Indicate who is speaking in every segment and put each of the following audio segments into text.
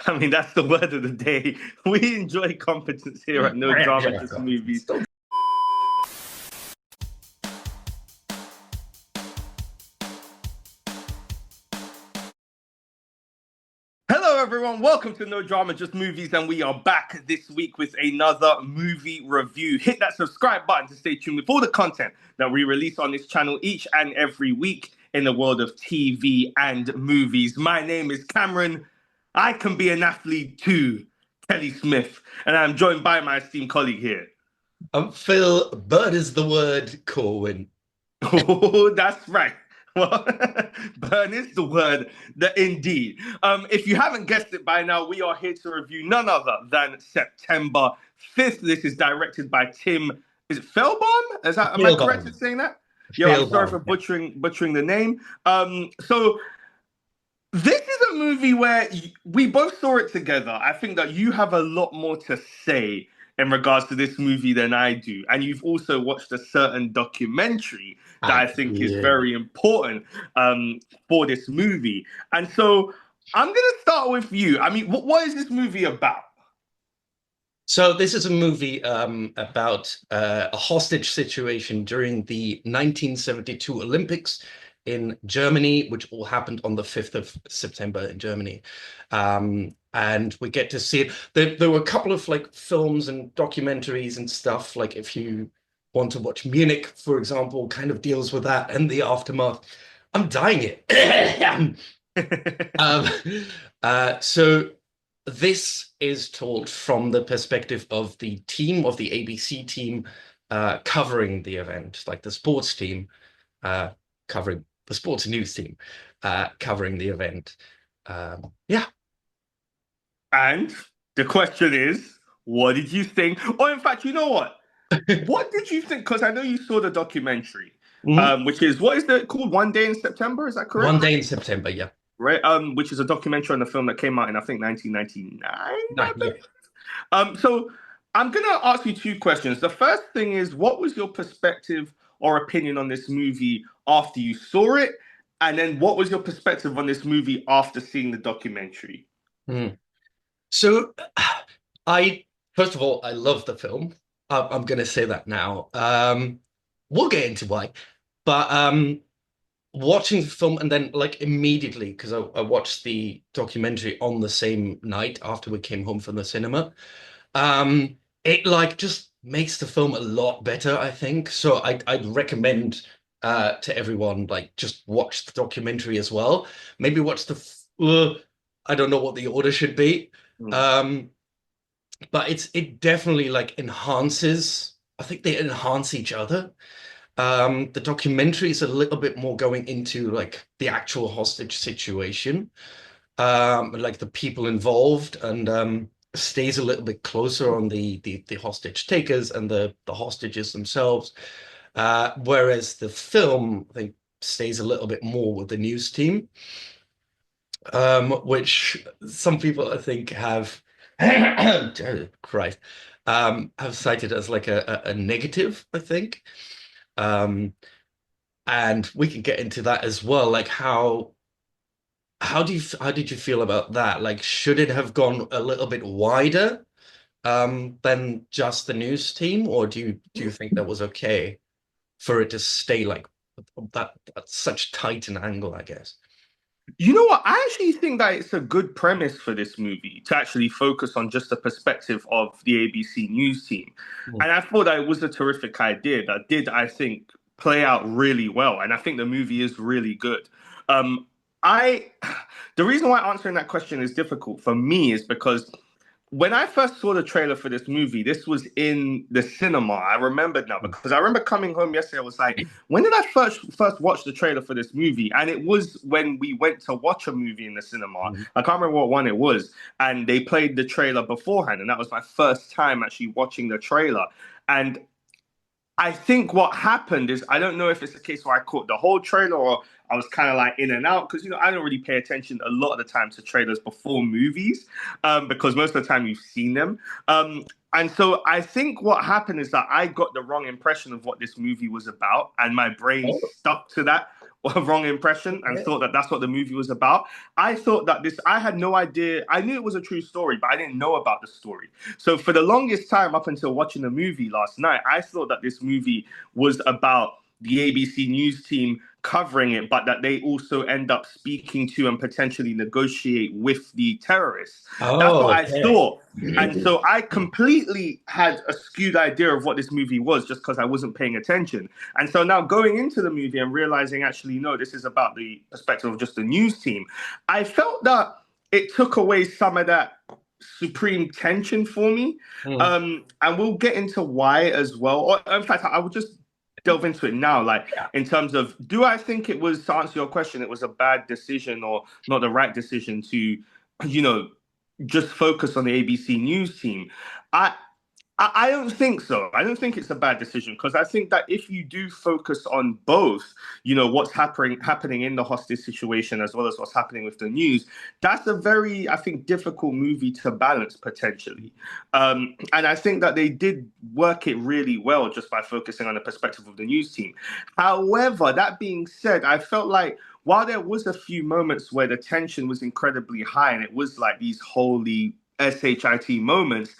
Speaker 1: I mean, that's the word of the day. We enjoy competence here at No Drama, Just Movies. Hello, everyone. Welcome to No Drama, Just Movies, and we are back this week with another movie review. Hit that subscribe button to stay tuned with all the content that we release on this channel each and every week in the world of TV and movies. My name is Cameron. I can be an athlete too, Kelly Smith, and I'm joined by my esteemed colleague here.
Speaker 2: Phil, bird is the word, Corwin.
Speaker 1: Oh, that's right. Well, burn is the word, that indeed. If you haven't guessed it by now, we are here to review none other than September 5th. This is directed by Tim. Is it Fehlbaum? Am I correct in saying that? Yeah, I'm sorry for butchering the name. So this is a movie where we both saw it together. I think that you have a lot more to say in regards to this movie than I do. And you've also watched a certain documentary that I think is very important for this movie. And so I'm going to start with you. I mean, what is this movie about?
Speaker 2: So this is a movie about a hostage situation during the 1972 Olympics in Germany, which all happened on the 5th of September in Germany. And we get to see it. There were a couple of like films and documentaries and stuff. Like if you want to watch Munich, for example, kind of deals with that and the aftermath. I'm dying it. So this is told from the perspective of the team, of the ABC team covering the event, like the sports team covering the sports news team covering the event. Yeah.
Speaker 1: And the question is, what did you think? Or in fact, you know what? What did you think? Because I know you saw the documentary, which is, what is it called? One Day in September, is that correct?
Speaker 2: One Day in September, yeah.
Speaker 1: Right, which is a documentary on the film that came out in, I think, 1999. So I'm going to ask you two questions. The first thing is, what was your perspective or opinion on this movie after you saw it? And then what was your perspective on this movie after seeing the documentary?
Speaker 2: So first of all, I love the film. I'm going to say that now. We'll get into why. But watching the film and then like immediately, because I watched the documentary on the same night after we came home from the cinema, it like just makes the film a lot better, I think. So I'd recommend to everyone, like, just watch the documentary as well. Maybe watch I don't know what the order should be. But it definitely like enhances. I think they enhance each other. The documentary is a little bit more going into like the actual hostage situation, like the people involved, and stays a little bit closer on the hostage takers and the hostages themselves. Whereas the film, I think, stays a little bit more with the news team, which some people I think have Christ, have cited as like a negative, I think. And we can get into that as well. Like how did you feel about that? Like, should it have gone a little bit wider than just the news team, or do you think that was okay for it to stay like that at such tight an angle, I guess?
Speaker 1: You know what? I actually think that it's a good premise for this movie to actually focus on just the perspective of the ABC News team. And I thought that it was a terrific idea that did, I think, play out really well. And I think the movie is really good. I the reason why answering that question is difficult for me is because when I first saw the trailer for this movie, this was in the cinema. I remembered now because I remember coming home yesterday. I was like, when did I first watch the trailer for this movie? And it was when we went to watch a movie in the cinema. I can't remember what one it was. And they played the trailer beforehand. And that was my first time actually watching the trailer. And I think what happened is, I don't know if it's a case where I caught the whole trailer or I was kind of like in and out because, I don't really pay attention a lot of the time to trailers before movies because most of the time you've seen them. And so I think what happened is that I got the wrong impression of what this movie was about and my brain stuck to that a wrong impression and
Speaker 2: Okay.
Speaker 1: thought that that's what the movie was about. I thought that I had no idea. I knew it was a true story, but I didn't know about the story. So for the longest time, up until watching the movie last night, I thought that this movie was about the ABC News team covering it, but that they also end up speaking to and potentially negotiate with the terrorists. That's what
Speaker 2: Oh,
Speaker 1: I
Speaker 2: okay.
Speaker 1: thought. And so I completely had a skewed idea of what this movie was just because I wasn't paying attention. And so now going into the movie and realizing actually, no, this is about the perspective of just the news team, I felt that it took away some of that supreme tension for me.
Speaker 2: Mm.
Speaker 1: And we'll get into why as well. Or in fact, I will just delve into it now. Like
Speaker 2: Yeah.
Speaker 1: in terms of, do I think it was, to answer your question, it was a bad decision or not the right decision to, you know, just focus on the ABC News team? I I don't think so. I don't think it's a bad decision because I think that if you do focus on both, what's happening in the hostage situation as well as what's happening with the news, that's a very, I think, difficult movie to balance potentially. And I think that they did work it really well just by focusing on the perspective of the news team. However, that being said, I felt like while there was a few moments where the tension was incredibly high and it was like these holy SHIT moments,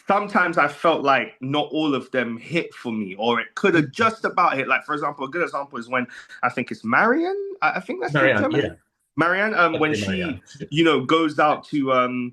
Speaker 1: sometimes I felt like not all of them hit for me, or it could have just about hit. Like, for example, a good example is when I think it's Marianne. I think that's the
Speaker 2: Marianne,
Speaker 1: term.
Speaker 2: yeah.
Speaker 1: Marianne, when
Speaker 2: Okay,
Speaker 1: she,
Speaker 2: Marianne.
Speaker 1: goes out to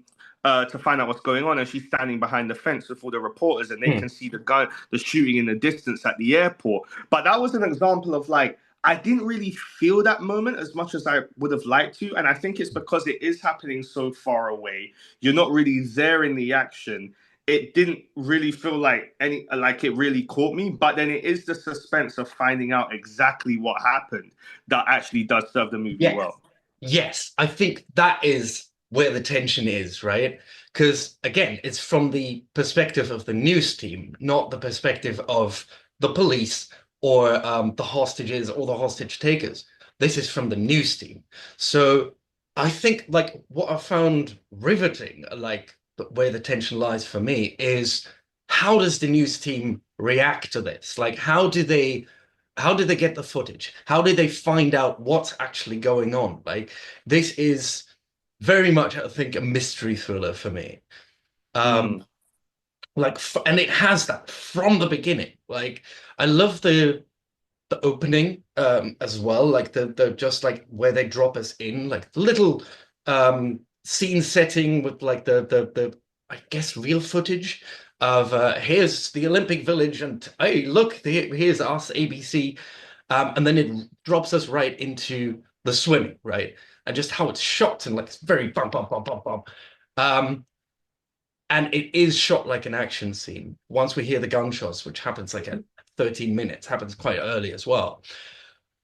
Speaker 1: find out what's going on, and she's standing behind the fence with all the reporters, and they
Speaker 2: Hmm.
Speaker 1: can see the shooting in the distance at the airport. But that was an example of like, I didn't really feel that moment as much as I would have liked to, and I think it's because it is happening so far away. You're not really there in the action. It didn't really feel like it really caught me, but then it is the suspense of finding out exactly what happened that actually does serve the movie
Speaker 2: Yes.
Speaker 1: well.
Speaker 2: Yes, I think that is where the tension is, right? Because again, it's from the perspective of the news team, not the perspective of the police or the hostages or the hostage takers. This is from the news team. So I think like what I found riveting, like where the tension lies for me, is how does the news team react to this? Like how did they get the footage? How did they find out what's actually going on? Like, this is very much, I think, a mystery thriller for me. Um,
Speaker 1: Mm,
Speaker 2: and it has that from the beginning. Like, I love the opening as well, like the just like where they drop us in, like the little scene setting with like the I guess real footage of here's the Olympic Village and hey look here's us ABC, and then it drops us right into the swimming, right, and just how it's shot and like it's very bum bum bum bum bum. Um, and it is shot like an action scene. Once we hear the gunshots, which happens like at 13 minutes, happens quite early as well.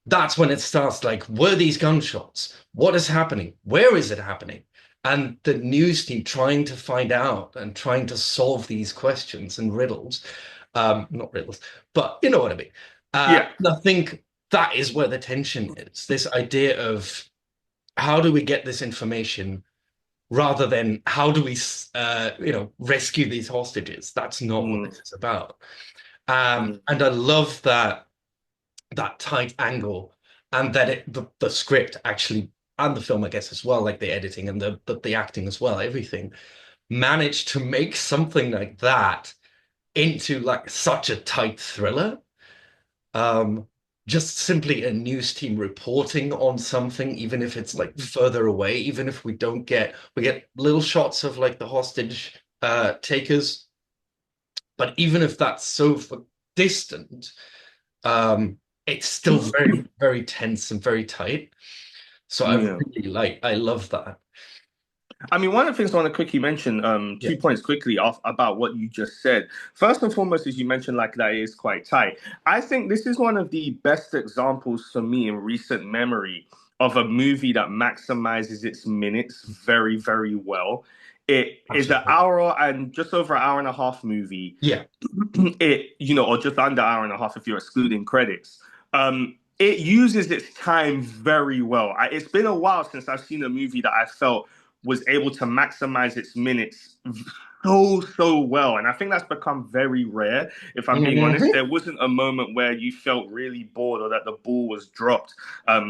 Speaker 2: That's when it starts like, were these gunshots? What is happening? Where is it happening? And the news team trying to find out and trying to solve these questions and riddles. Not riddles, but you know what I mean.
Speaker 1: yeah.
Speaker 2: And I think that is where the tension is. This idea of how do we get this information rather than how do we rescue these hostages. That's not what
Speaker 1: Mm,
Speaker 2: this is about.
Speaker 1: mm,
Speaker 2: And I love that tight angle, and that the script actually, and the film I guess as well, like the editing and the acting as well, everything managed to make something like that into like such a tight thriller. um just simply a news team reporting on something, even if it's like further away, even if we get little shots of like the hostage takers, but even if that's so distant, um it's still very very tense and very tight. So
Speaker 1: yeah.
Speaker 2: I love that.
Speaker 1: I mean, one of the things I want to quickly mention,
Speaker 2: Yeah,
Speaker 1: 2 points quickly off about what you just said. First and foremost, as you mentioned, like that is quite tight. I think this is one of the best examples for me in recent memory of a movie that maximizes its minutes very, very well. It is an
Speaker 2: absolutely.
Speaker 1: hour and just over an hour and a half movie.
Speaker 2: Yeah.
Speaker 1: Or just under an hour and a half if you're excluding credits. It uses its time very well. It's been a while since I've seen a movie that I felt was able to maximize its minutes so well. And I think that's become very rare. If I'm being honest,
Speaker 2: Hmm.
Speaker 1: there wasn't a moment where you felt really bored or that the ball was dropped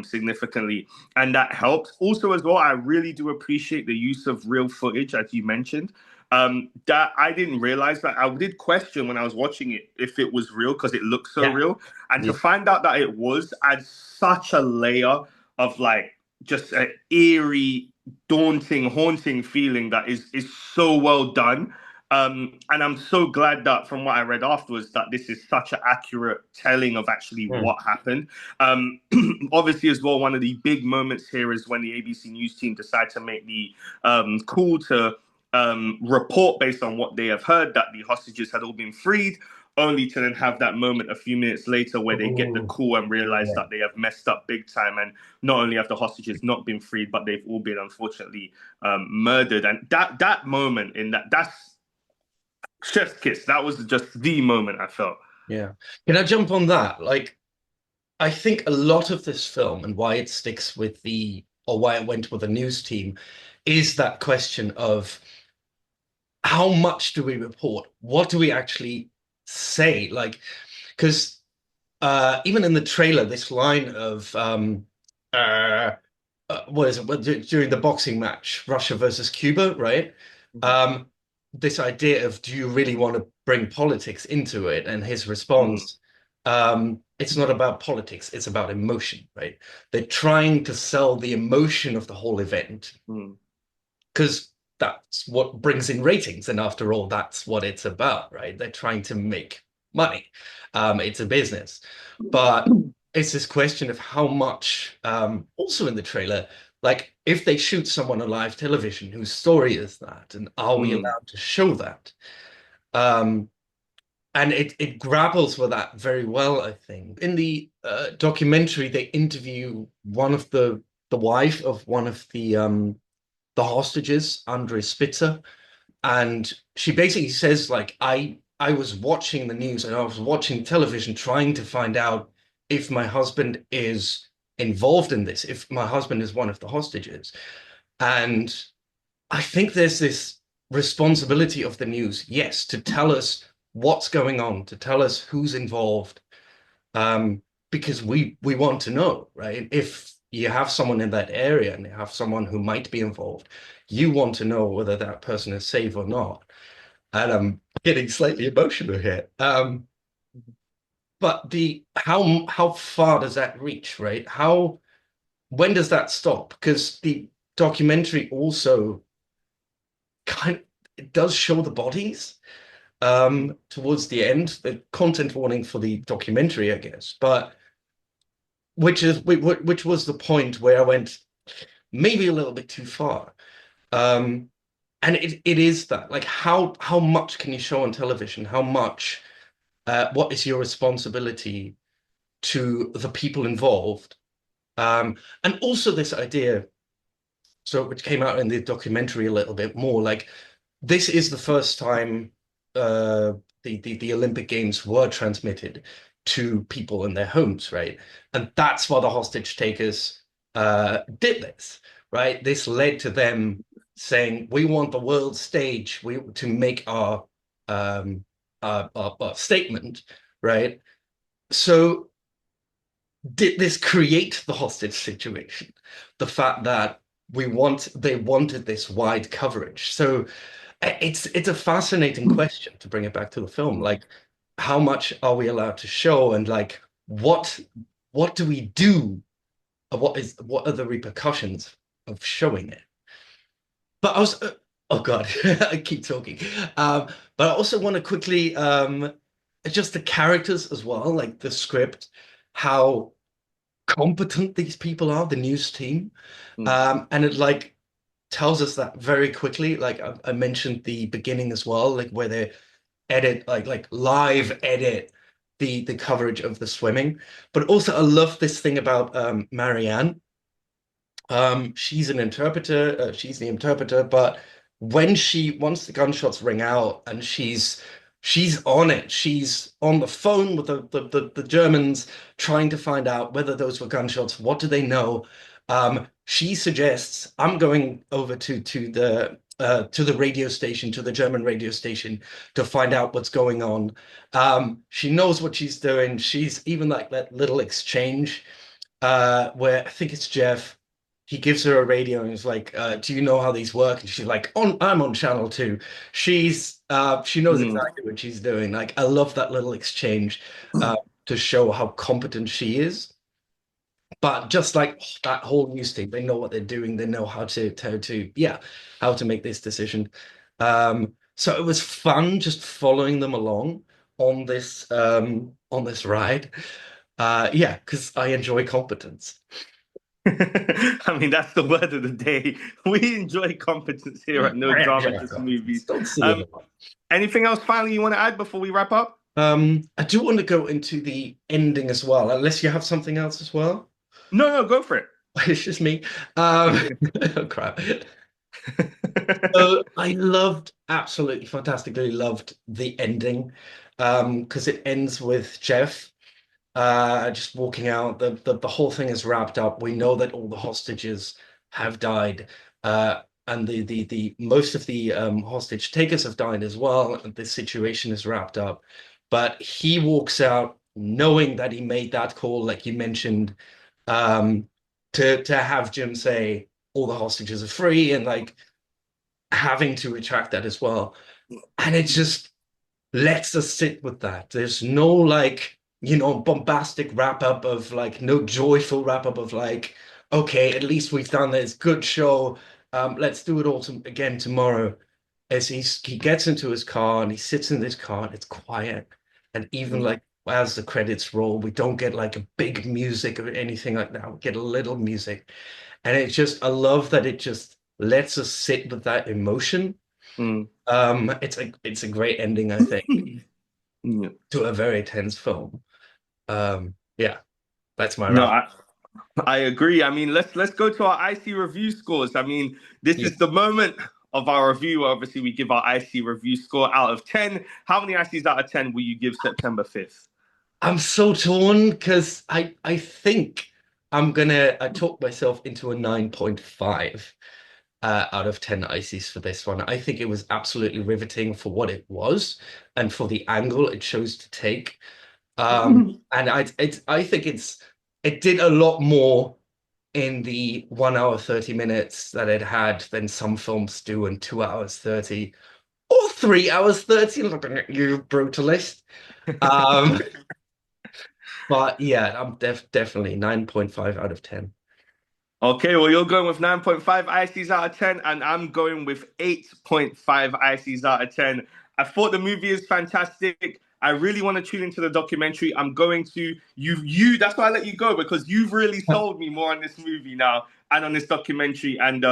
Speaker 1: significantly. And that helped. Also, as well, I really do appreciate the use of real footage, as you mentioned. That I didn't realize that. I did question when I was watching it if it was real because it looked so
Speaker 2: Yeah.
Speaker 1: real. And to
Speaker 2: Yeah.
Speaker 1: find out that it was adds such a layer of like just an eerie, daunting, haunting feeling that is so well done. And I'm so glad that from what I read afterwards, that this is such an accurate telling of actually
Speaker 2: Mm.
Speaker 1: what happened. Um, Obviously, as well, one of the big moments here is when the ABC News team decide to make the call to report based on what they have heard that the hostages had all been freed, only to then have that moment a few minutes later where they get the
Speaker 2: Ooh,
Speaker 1: call and realize
Speaker 2: yeah.
Speaker 1: that they have messed up big time. And not only have the hostages not been freed, but they've all been unfortunately murdered. And that moment in that's chef's kiss. That was just the moment I felt.
Speaker 2: Yeah. Can I jump on that? Like, I think a lot of this film and why it sticks with or why it went with the news team is that question of how much do we report? What do we actually say? Like, because even in the trailer, this line of uh, what is it? During the boxing match, Russia versus Cuba, right? Um, this idea of do you really want to bring politics into it? And his
Speaker 1: Mm,
Speaker 2: response, it's not about politics, it's about emotion, right? They're trying to sell the emotion of the whole event
Speaker 1: mm,
Speaker 2: because that's what brings in ratings. And after all, that's what it's about, right? They're trying to make money. It's a business. But it's this question of how much, also in the trailer, like if they shoot someone on live television whose story is that, and are we
Speaker 1: mm,
Speaker 2: allowed to show that? Um, and it grapples with that very well, I think. In the documentary, they interview one of the wife of one of the hostages, Andre Spitzer, and she basically says like I was watching the news and I was watching television trying to find out if my husband is involved in this, if my husband is one of the hostages. And I think there's this responsibility of the news, yes, to tell us what's going on, to tell us who's involved, because we want to know, right? If you have someone in that area and you have someone who might be involved, you want to know whether that person is safe or not. And I'm getting slightly emotional here. But the how far does that reach, right? How when does that stop? Because the documentary also kind of, it does show the bodies towards the end. The content warning for the documentary, I guess, but which was the point where I went maybe a little bit too far. Um, and it is that like how much can you show on television? How much what is your responsibility to the people involved? And also this idea, so which came out in the documentary a little bit more, like this is the first time uh, the Olympic Games were transmitted to people in their homes, right? And that's why the hostage takers did this, right? This led to them saying, "We want the world stage to make our statement," right? So did this create the hostage situation? The fact that they wanted this wide coverage. So it's a fascinating question to bring it back to the film.
Speaker 1: mm.
Speaker 2: Like, how much are we allowed to show, and like what do we do? What are the repercussions of showing it? But I was oh God, I keep talking. Um, but I also want to quickly just the characters as well, like the script, how competent these people are, the news team.
Speaker 1: Mm.
Speaker 2: And it like tells us that very quickly. Like I mentioned the beginning as well, like where they edit, like live edit the coverage of the swimming. But also I love this thing about Marianne. She's an interpreter, she's the interpreter, but once the gunshots ring out and she's on it, she's on the phone with the Germans trying to find out whether those were gunshots, what do they know? she suggests I'm going over to the radio station, to the German radio station, to find out what's going on. She knows what she's doing. She's even like that little exchange where I think it's Jeff. He gives her a radio and he's like, "Do you know how these work?" And she's like, "On, I'm on channel two." She knows
Speaker 1: Mm.
Speaker 2: exactly what she's doing. Like, I love that little exchange to show how competent she is. But just like that whole news team, they know what they're doing. They know how to make this decision. So it was fun just following them along on this ride. Yeah, because I enjoy competence.
Speaker 1: I mean, that's the word of the day. We enjoy competence here at No
Speaker 2: I
Speaker 1: Drama,
Speaker 2: enjoy
Speaker 1: Just
Speaker 2: competence.
Speaker 1: Movies.
Speaker 2: Don't see it
Speaker 1: Um,
Speaker 2: a lot.
Speaker 1: Anything else finally you want to add before we wrap up?
Speaker 2: I do want to go into the ending as well, unless you have something else as well.
Speaker 1: No, no, go for it.
Speaker 2: It's just me. Oh, crap. So I absolutely fantastically loved the ending, because it ends with Jeff just walking out. The whole thing is wrapped up. We know that all the hostages have died, and the most of the hostage takers have died as well. And the situation is wrapped up, but he walks out knowing that he made that call, like you mentioned, um, to have Jim say all the hostages are free, and like having to retract that as well. And it just lets us sit with that. There's no like, bombastic wrap up of like, no joyful wrap up of like, okay, at least we've done this good show. Let's do it all again tomorrow. As he gets into his car and he sits in this car and it's quiet. And even
Speaker 1: Mm,
Speaker 2: like as the credits roll, we don't get like a big music or anything like that. We get a little music. And it's just, I love that it just lets us sit with that emotion.
Speaker 1: mm.
Speaker 2: It's a great ending, I think,
Speaker 1: Yeah.
Speaker 2: to a very tense film. Yeah, that's my
Speaker 1: No,
Speaker 2: wrap.
Speaker 1: I agree. I mean, let's go to our IC review scores. I mean, this
Speaker 2: Yeah.
Speaker 1: is the moment of our review. Obviously, we give our IC review score out of 10. How many ICs out of 10 will you give September 5th?
Speaker 2: I'm so torn because I think I talk myself into a 9.5 out of 10 ICs for this one. I think it was absolutely riveting for what it was and for the angle it chose to take. And I think it did a lot more in the 1 hour 30 minutes that it had than some films do in 2 hours 30 or 3 hours 30, looking at you, brutalist. Um, but yeah, I'm definitely 9.5 out of 10.
Speaker 1: Okay, well, you're going with 9.5 ICs out of 10, and I'm going with 8.5 ICs out of 10. I thought the movie is fantastic. I really want to tune into the documentary. I'm going to that's why I let you go, because you've really sold me more on this movie now and on this documentary. And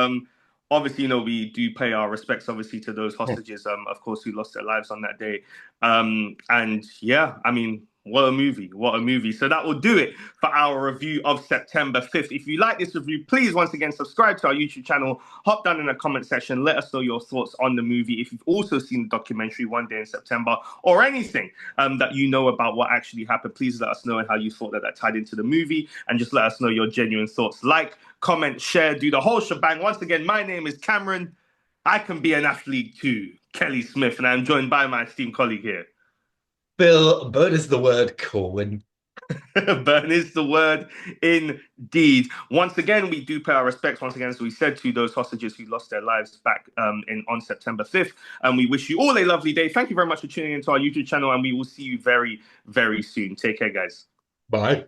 Speaker 1: obviously, we do pay our respects, obviously, to those hostages, of course, who lost their lives on that day. And yeah, I mean, what a movie. What a movie. So that will do it for our review of September 5th. If you like this review, please once again subscribe to our YouTube channel. Hop down in the comment section. Let us know your thoughts on the movie. If you've also seen the documentary One Day in September or anything that you know about what actually happened, please let us know and how you thought that tied into the movie. And just let us know your genuine thoughts. Like, comment, share, do the whole shebang. Once again, my name is Cameron. I can be an athlete too, Kelly Smith, and I'm joined by my esteemed colleague here.
Speaker 2: Bill, bird is the word, Corwin.
Speaker 1: Burn is the word indeed. Once again, we do pay our respects, once again, as we said, to those hostages who lost their lives back on September 5th. And we wish you all a lovely day. Thank you very much for tuning into our YouTube channel, and we will see you very, very soon. Take care, guys.
Speaker 2: Bye.